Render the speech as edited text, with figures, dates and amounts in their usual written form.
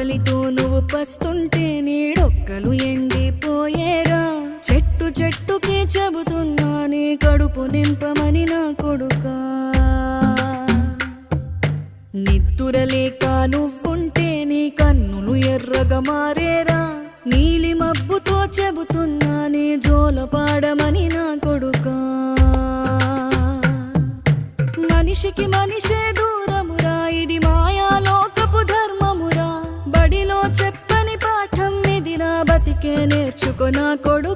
ఆకలితో నువ్వు పస్తుంటే నీడొక్కలు ఎండిపోయేరా. చెట్టు చెట్టుకే చెబుతున్నా నీ కడుపు నింపమని నా కొడుకా. నిద్దురలేక నువ్వుంటే నీ కన్నులు ఎర్రగా మారేరా. నీలి మబ్బుతో చెబుతున్నా నీ జోలపాడమని నా కొడుకా. మనిషికి మనిషే దూరమురా, ఇది మాయాలోకపు ధర్మమురా. బడిలో చెప్పని పాఠం ఇదిరా, బతికే నేర్చుకో నా కొడుకా.